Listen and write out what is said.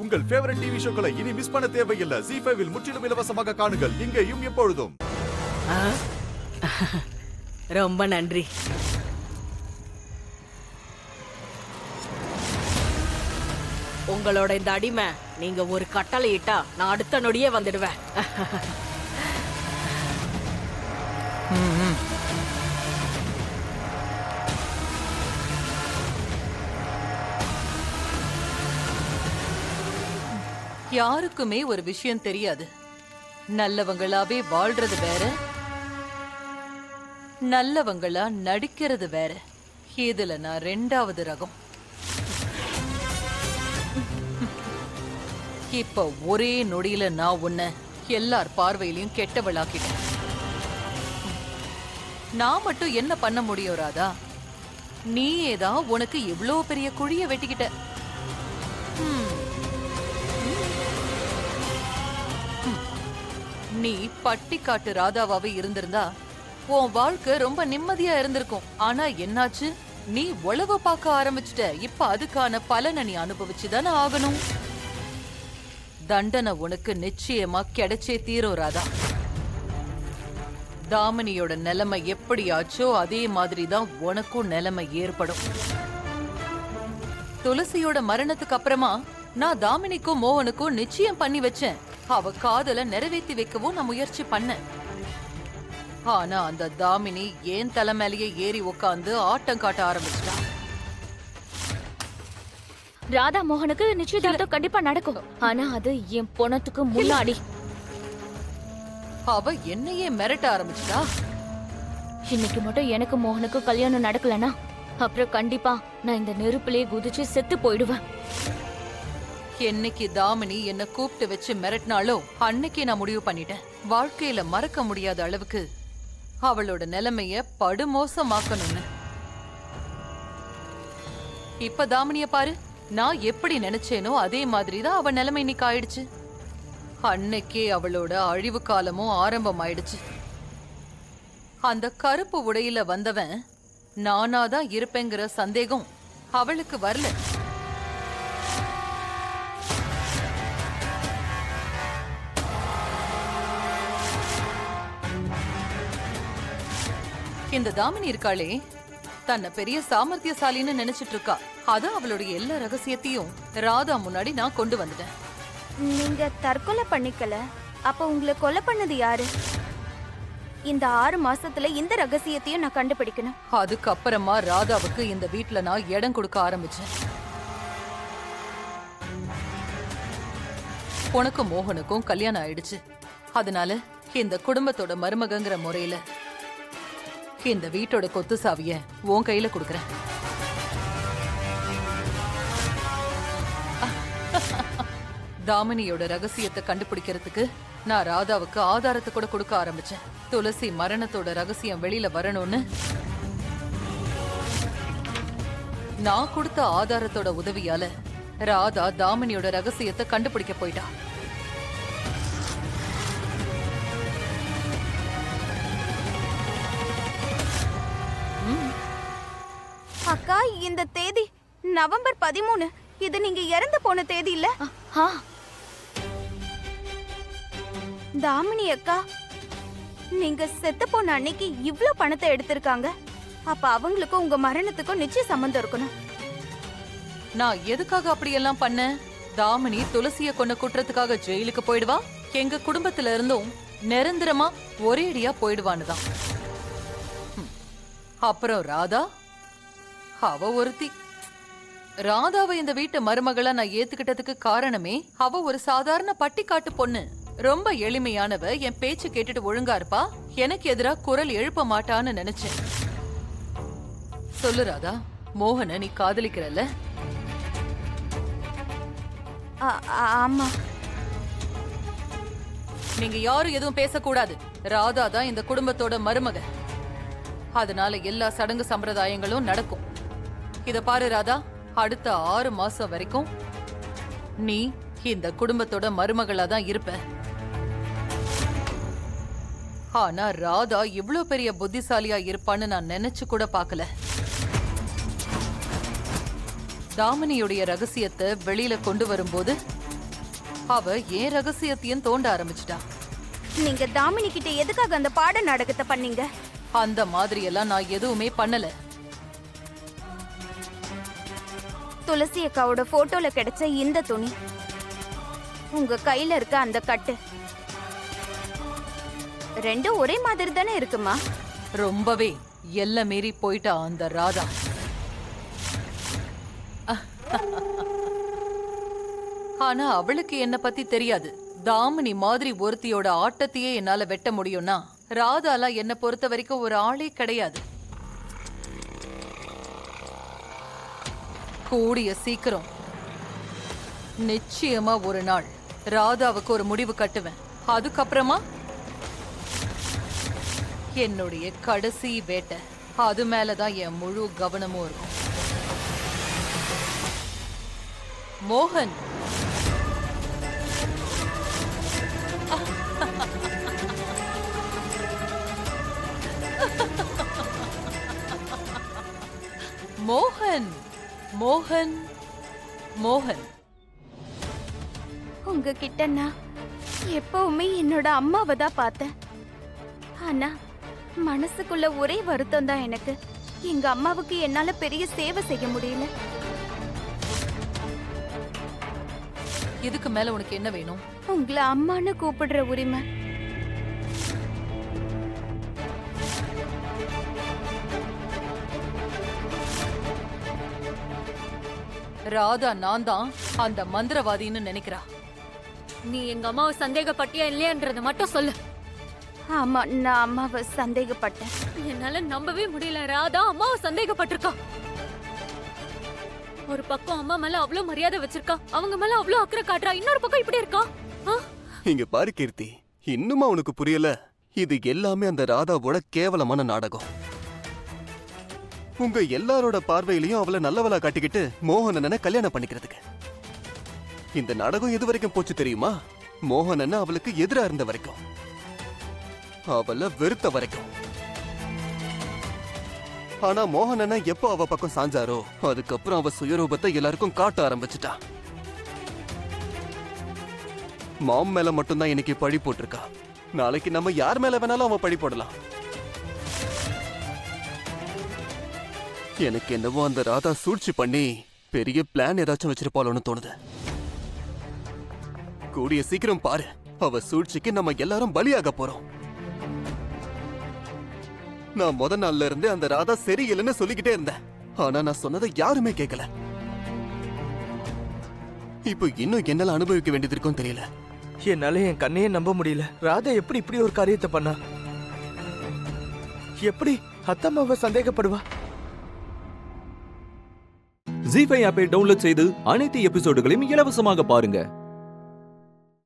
உங்கள் favourite TV ஷோக்களை இனி miss பண்ண தேவையில்லை. ZEE5 இல் முற்றிலும் இலவசமாக காணுங்கள். இங்கேயும் எப்பொழுதும். ரொம்ப நன்றி. உங்களோட இந்த அடிமை நீங்க ஒரு கட்டளை இட்டா நான் அடுத்த நொடியே வந்துடுவேன். யாருக்குமே ஒரு விஷயம் தெரியாது. நல்லவங்களாவே வாழ்றது வேற, நல்லவங்களா நடிக்கிறது வேற. இதுல நான் ரெண்டாவது ரகம். இப்ப ஒரே நொடியில நான் உன்னை எல்லார் பார்வையிலையும் கெட்டவளாக்கிட்டேன். நான் மட்டும் என்ன பண்ண முடியும் ராதா? நீயேதான் உனக்கு இவ்ளோ பெரிய குழிய வெட்டிக்கிட்ட. நீ பட்டிக்காட்டு ராதாவாவே இருந்திருந்தா உன் வாழ்க்கை ரொம்ப நிம்மதியா இருந்திருக்கும். ஆனா என்னாச்சு? நீ உளவு பார்க்க ஆரம்பிச்சுட்ட. இப்ப அதுக்கான பலனை நீ அனுபவிச்சுதானே ஆகணும். தண்டனை உனக்கு நிச்சயமா கிடைச்சே தீரும் ராதா. தாமினியோட நிலைமை எப்படியாச்சோ அதே மாதிரிதான் உனக்கும் நிலைமை ஏற்படும். துளசியோட மரணத்துக்கு அப்புறமா நான் தாமினிக்கும் மோகனுக்கும் நிச்சயம் பண்ணி வச்சேன். அவ காதல நிறைவேற்றி வைக்கவும் நான் முயற்சி பண்ணேன். ஆனா அந்த தாமினி ஏன் தலைமையிலேயே ஏறி உட்காந்து ஆட்டம் காட்ட ஆரம்பிச்சிட்டா. ராதா மோகனுக்கு நிச்சயதார்த்தம் கண்டிப்பா நடக்கும். ஆனா அது என் பொணத்துக்கு முன்னாடி. அவ என்னையே மிரட்ட ஆரம்பிச்சிட்டா. இன்னைக்கு மட்டும் எனக்கு மோகனுக்கு கல்யாணம் நடக்கலனா அப்புறம் கண்டிப்பா நான் இந்த நெருப்பிலே குதிச்சு செத்து போயிடுவேன். என்னைக்கு தாமினி என்ன கூப்பிட்டு வச்சு மிரட்டினாலோ அன்னைக்கு நான் முடிவு பண்ணிட்டேன். வாழ்க்கையில மறக்க முடியாத அளவுக்கு அவளோட நிலைமைய படுமோசமாக்கணும்னு. இப்ப தாமினிய பாரு, நான் எப்படி நினைச்சேனோ அதே மாதிரிதான் அவ நிலைமை இன்னைக்கு ஆயிடுச்சு. அன்னைக்கே அவளோட அழிவு காலமும் ஆரம்பம் ஆயிடுச்சு. அந்த கருப்பு உடையில வந்தவன் நானாதான் இருப்பேங்கிற சந்தேகம் அவளுக்கு வரல. இந்த தாமினி இருக்காளே, தன்னை பெரிய சாமர்த்தியசாலின்னு நினைச்சிட்டு இருக்கா. அதான் அவளுடைய எல்லா ரகசியத்தையும் ராதா முன்னாடி நான் கொண்டு வந்துட்டேன். நீங்க தற்கொலை பண்ணிக்கல, அப்ப உங்களை கொலை பண்ணது யாரு? இந்த 6 மாசத்துல இந்த ரகசியத்தையும் நான் கண்டுபிடிக்கணும். அதுக்கப்புறமா ராதாவுக்கு இந்த வீட்டுல நான் இடம் கொடுக்க ஆரம்பிச்சேன். உனக்கும் மோகனுக்கும் கல்யாணம் ஆயிடுச்சு. அதனால இந்த குடும்பத்தோட மருமகங்கிற முறையில இந்த வீட்டோட கொத்து சாவிய உன் கையில கொடுக்கறேன். தாமினியோட ரகசியத்தை கண்டுபிடிக்கிறதுக்கு நான் ராதாவுக்கு ஆதாரத்தை கூட கொடுக்க ஆரம்பிச்சேன். துளசி மரணத்தோட ரகசியம் வெளியில வரணும்னு நான் கொடுத்த ஆதாரத்தோட உதவியால ராதா தாமினியோட ரகசியத்தை கண்டுபிடிக்க போயிட்டா. அக்கா, இந்த தேதி நவம்பர் 13. இது நீங்க இறந்து போன தேதி இல்ல? தாமினி அக்கா, நீங்க செத்து போன அன்னைக்கு இவ்ளோ பணத்தை எடுத்திருக்காங்க. அப்ப அவங்களுக்கும் உங்க மரணத்துக்கும் நிச்சயம் சம்பந்தம் இருக்கணும். நான் எதுக்காக அப்படியெல்லாம் பண்ணேன்? தாமினி துளசிய கொன்ன குற்றத்துக்காக ஜெயிலுக்கு போயிடுவா, எங்க குடும்பத்துல இருந்தும் நிரந்தரமா ஒரேடியா போயிடுவான்னுதான். அப்புறம் ராதா, அவ ஒருத்தி. ராதாவை இந்த வீட்டு மருமகளா நான் ஏத்துக்கிட்டதுக்கு காரணமே அவ ஒரு சாதாரண பட்டிக்காட்டு பொண்ணு. ரொம்ப எளிமையானவ, என் பேச்சு கேட்டுட்டு ஒழுங்கா இருப்பா, எனக்கு எதிரா குரல் எழுப்ப மாட்டான்னு நினைச்சேன். சொல்லு ராதா, மோகனை நீ காதலிக்கிறல்ல? ஆமா. நீங்க யாரும் எதுவும் பேசக்கூடாது. ராதா தான் இந்த குடும்பத்தோட மருமக. அதனால எல்லா சடங்கு சம்பிரதாயங்களும் நடக்கும். இத பாரு ராதா, அடுத்த 6 மாசம் வரைக்கும் நீ இந்த குடும்பத்தோட மருமகளா தான் இருப்ப. ஆனா ராதா இவ்ளோ பெரிய புத்திசாலியா இருப்பான்னு நான் நினைச்சு கூட பார்க்கல. தாமினியுடைய ரகசியத்தை வெளியில கொண்டு வரும்போது அவ ஏன் ரகசியத்தையும் தோண்ட ஆரம்பிச்சிட்டா. நீங்க தாமினி கிட்ட எதுக்காக அந்த பாட நாடகத்தை பண்ணீங்க? அந்த மாதிரி எல்லாம் நான் எதுவுமே பண்ணல. துளசி அக்காவோட போட்டோல கிடைச்ச இந்த துணி, உங்க கையில இருக்க அந்த கட்டு, ரெண்டும் ஒரே மாதிரி தானே இருக்குமா? ரொம்பவே எல்லை மீறி போயிட்டா அந்த ராதா. ஆனா அவளுக்கு என்ன பத்தி தெரியாது. தாமினி மாதிரி ஒருத்தியோட ஆட்டத்தையே என்னால வெட்ட முடியும்னா ராதால என்ன பொறுத்த வரைக்கும் ஒரு ஆளே கிடையாது. கூடிய சீக்கிரம் நிச்சயமா ஒரு நாள் ராதாவுக்கு ஒரு முடிவு கட்டுவேன். அதுக்கப்புறமா என்னுடைய கடைசி வேட்டை, அது மேலதான் என் முழு கவனமும் இருக்கும். மோகன், மோகன், மோகன், மோகன். உங்ககிட்ட நான் எப்பவுமே என்னோட அம்மாவை தான் பார்த்தேன். ஆனா மனசுக்குள்ள ஒரே வருத்தம் தான் எனக்கு. எங்க அம்மாவுக்கு என்னால பெரிய சேவை செய்ய முடியல. இதுக்கு மேல உனக்கு என்ன வேணும்? உங்களை அம்மான்னு கூப்பிடுற உரிமை. ராதா நான் தான் அந்த மந்திரவாதின்னு நினைக்கிறா. நீ எங்க அம்மாவை சந்தேகப்பட்டியா இல்லையான்றத மட்டும் சொல்லு. ஆமா, நான் அம்மாவை சந்தேகப்பட்டேன். என்னால நம்பவே முடியல. ராதா அம்மாவை சந்தேகப்பட்டிருக்கா. ஒரு பக்கம் அம்மா மேல அவ்வளவு மரியாதை வச்சிருக்கா, அவங்க மேல அவ்வளவு அக்கறை காட்டுறா. இன்னொரு பக்கம் இப்படி இருக்கா. இங்க பாரு கீர்த்தி, இன்னுமா உனக்கு புரியல? இது எல்லாமே அந்த ராதாவோட கேவலமான நாடகம். உங்க எல்லாரோட பார்வையிலையும் அவளை நல்லவளா காட்டிக்கிட்டு மோகனனை கல்யாணம் பண்ணிக்கிறதுக்கு. இந்த நாடகம் எது வரைக்கும் போச்சு தெரியுமா? மோகனன் அவளுக்கு எதிரா இருந்த வரைக்கும், அவளை வெறுத்த வரைக்கும். ஆனா மோகனனை எப்போ அவ பக்கம் சாஞ்சாரோ அதுக்கப்புறம் அவ சுயரூபத்தை எல்லாருக்கும் காட்ட ஆரம்பிச்சுட்டா. மாம் மேல மட்டும்தான் இன்னைக்கு பழி போட்டிருக்கா. நாளைக்கு நம்ம யார் மேல வேணாலும் அவ பழி போடலாம். எனக்கு என்னவோ அந்த ராதா சூழ்ச்சி பண்ணி பெரிய பிளான் ஏதாச்சும் வச்சிருப்பாளோன்னு தோணுது. கூடிய சீக்கிரம் பாரு, அவ சூழ்ச்சிக்கு நம்ம எல்லாரும் பலியாக போறோம். நான் முத நாள்ல இருந்து அந்த ராதா சரியில்லைன்னு சொல்லிக்கிட்டே இருந்தேன். ஆனா நான் சொன்னதை யாருமே கேட்கல. இப்போ இன்னும் என்னால அனுபவிக்க வேண்டியது இருக்கும் தெரியல. என்னால என் கண்ணையே நம்ப முடியல. ராதா எப்படி இப்படி ஒரு காரியத்தை பண்ணா? எப்படி அத்தம்மாவை சந்தேகப்படுவா? ஜீ5 ஆப்பை டவுன்லோட் செய்து அனைத்து எபிசோடுகளையும் இலவசமாக பாருங்க.